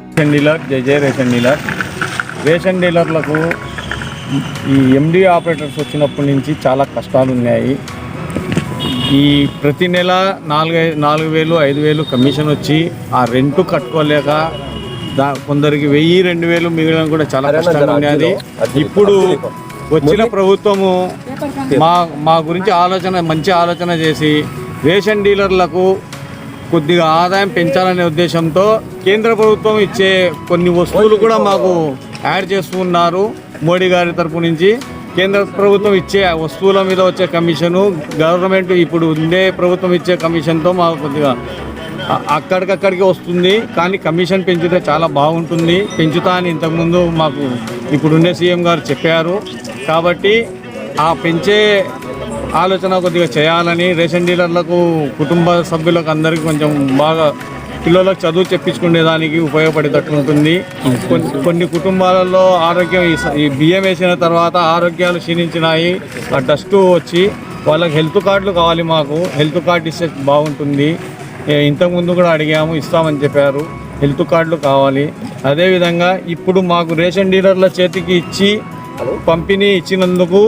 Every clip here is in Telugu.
రేషన్ డీలర్ జయ రేషన్ డీలర్. రేషన్ డీలర్లకు ఈ ఎండి ఆపరేటర్స్ వచ్చినప్పటి నుంచి చాలా కష్టాలు ఉన్నాయి. ఈ ప్రతి నెల 4,000 5,000 కమిషన్ వచ్చి ఆ రెంట్ కట్టుకోలేక కొందరికి 1,000 2,000 మిగిలిన కూడా చాలా కష్టంగా ఉండేది. ఇప్పుడు వచ్చిన ప్రభుత్వము మా గురించి మంచి ఆలోచన చేసి రేషన్ డీలర్లకు కొద్దిగా ఆదాయం పెంచాలనే ఉద్దేశంతో కేంద్ర ప్రభుత్వం ఇచ్చే కొన్ని వస్తువులు కూడా మాకు యాడ్ చేస్తూ ఉన్నారు. మోడీ గారి తరపు నుంచి కేంద్ర ప్రభుత్వం ఇచ్చే వస్తువుల మీద వచ్చే కమిషను, గవర్నమెంట్ ఇప్పుడు ఉండే ప్రభుత్వం ఇచ్చే కమిషన్తో మాకు కొద్దిగా అక్కడికక్కడికి వస్తుంది. కానీ కమిషన్ పెంచితే చాలా బాగుంటుంది, పెంచుతా అని ఇంతకుముందు మాకు ఇప్పుడుండే సీఎం గారు చెప్పారు. కాబట్టి ఆ పెంచే ఆలోచన కొద్దిగా చేయాలని రేషన్ డీలర్లకు, కుటుంబ సభ్యులకు అందరికీ కొంచెం బాగా పిల్లలకు చదువు చెప్పించుకునేదానికి ఉపయోగపడేటట్లుంటుంది. కొన్ని కుటుంబాలలో ఆరోగ్యం ఈ బియ్యం వేసిన తర్వాత ఆరోగ్యాలు క్షీణించినాయి, ఆ డస్ట్ వచ్చి వాళ్ళకి హెల్త్ కార్డులు కావాలి. మాకు హెల్త్ కార్డు ఇస్తే బాగుంటుంది. ఇంతకుముందు కూడా అడిగాము, ఇస్తామని చెప్పారు. హెల్త్ కార్డులు కావాలి. అదేవిధంగా ఇప్పుడు మాకు రేషన్ డీలర్ల చేతికి ఇచ్చి పంపిణీ ఇచ్చినందుకు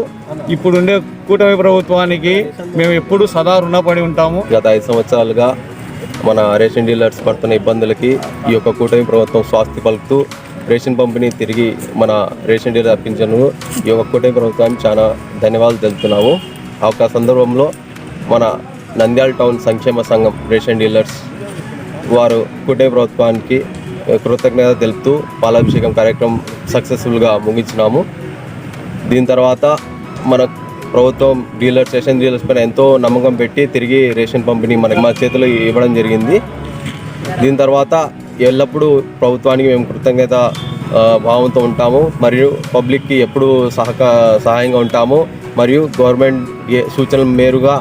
ఇప్పుడుండే కూటమి ప్రభుత్వానికి మేము ఎప్పుడు సదా రుణపడి ఉంటాము. గత 5 సంవత్సరాలుగా మన రేషన్ డీలర్స్ పడుతున్న ఇబ్బందులకి ఈ యొక్క కూటమి ప్రభుత్వం స్వాస్తి పలుకుతూ రేషన్ పంపిణీ తిరిగి మన రేషన్ డీలర్ అర్పించను ఈ యొక్క కూటమి ప్రభుత్వానికి చాలా ధన్యవాదాలు తెలుపుతున్నాము. ఆ యొక్క సందర్భంలో మన నంద్యాల టౌన్ సంక్షేమ సంఘం రేషన్ డీలర్స్ వారు కూటమి ప్రభుత్వానికి కృతజ్ఞత తెలుపుతూ పాలాభిషేకం కార్యక్రమం సక్సెస్ఫుల్గా ముగించినాము. దీని తర్వాత మన ప్రభుత్వం రేషన్ డీలర్స్ పైన ఎంతో నమ్మకం పెట్టి తిరిగి రేషన్ పంపిణీ మా చేతిలో ఇవ్వడం జరిగింది. దీని తర్వాత ఎల్లప్పుడూ ప్రభుత్వానికి మేము కృతజ్ఞత భావంతో ఉంటాము మరియు పబ్లిక్కి ఎప్పుడూ సహాయంగా ఉంటాము మరియు గవర్నమెంట్ సూచనల మేరుగా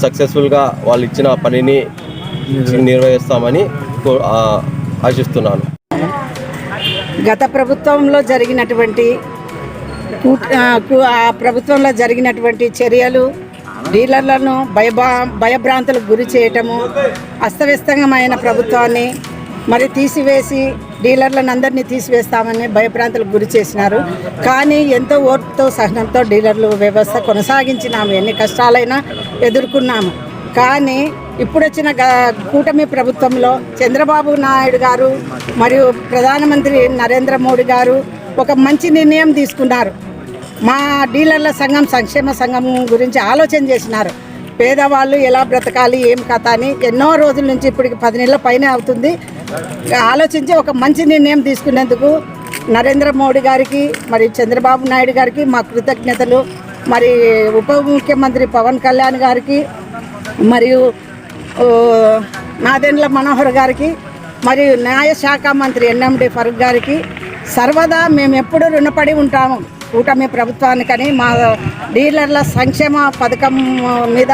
సక్సెస్ఫుల్గా వాళ్ళు ఇచ్చిన పనిని నిర్వహిస్తామని ఆశిస్తున్నాను. గత ప్రభుత్వంలో జరిగినటువంటి ప్రభుత్వంలో జరిగినటువంటి చర్యలు డీలర్లను భయభ్రాంతులకు గురి చేయటము, అస్తవ్యస్తంగమైన ప్రభుత్వాన్ని మరి తీసివేసి డీలర్లను అందరినీ తీసివేస్తామని భయభ్రాంతులకు గురి చేసినారు. కానీ ఎంతో ఓర్పుతో సహనంతో డీలర్లు వ్యవస్థ కొనసాగించినాము. ఎన్ని కష్టాలైనా ఎదుర్కొన్నాము. కానీ ఇప్పుడు వచ్చిన కూటమి ప్రభుత్వంలో చంద్రబాబు నాయుడు గారు మరియు ప్రధానమంత్రి నరేంద్ర మోడీ గారు ఒక మంచి నిర్ణయం తీసుకున్నారు. మా డీలర్ల సంఘం సంక్షేమ సంఘం గురించి ఆలోచన చేసినారు. పేదవాళ్ళు ఎలా బ్రతకాలి, ఏం కథ అని ఎన్నో రోజుల నుంచి ఇప్పటికి 10 నెలల పైనే అవుతుంది ఆలోచించి ఒక మంచి నిర్ణయం తీసుకునేందుకు నరేంద్ర మోడీ గారికి మరి చంద్రబాబు నాయుడు గారికి మా కృతజ్ఞతలు. మరి ఉప ముఖ్యమంత్రి పవన్ కళ్యాణ్ గారికి మరియు నాదెండ్ల మనోహర్ గారికి మరియు న్యాయశాఖ మంత్రి ఎన్ఎండి ఫరూక్ గారికి సర్వదా మేము ఎప్పుడు రుణపడి ఉంటాము కూటమి ప్రభుత్వానికని. మా డీలర్ల సంక్షేమ పథకం మీద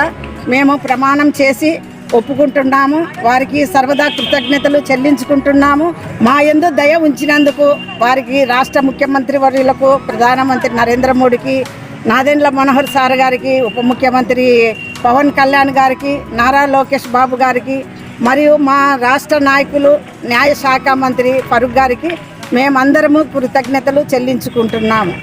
మేము ప్రమాణం చేసి ఒప్పుకుంటున్నాము. వారికి సర్వదా కృతజ్ఞతలు చెల్లించుకుంటున్నాము. మా యందు దయ ఉంచినందుకు వారికి రాష్ట్ర ముఖ్యమంత్రి వర్యులకు, ప్రధానమంత్రి నరేంద్ర మోడీకి, నాదెండ్ల మనోహర్ సార్ గారికి, ఉప ముఖ్యమంత్రి పవన్ కళ్యాణ్ గారికి, నారా లోకేష్ బాబు గారికి మరియు మా రాష్ట్ర నాయకులు న్యాయశాఖ మంత్రి ఫరూక్ గారికి మేమందరము కృతజ్ఞతలు చెల్లించుకుంటున్నాము.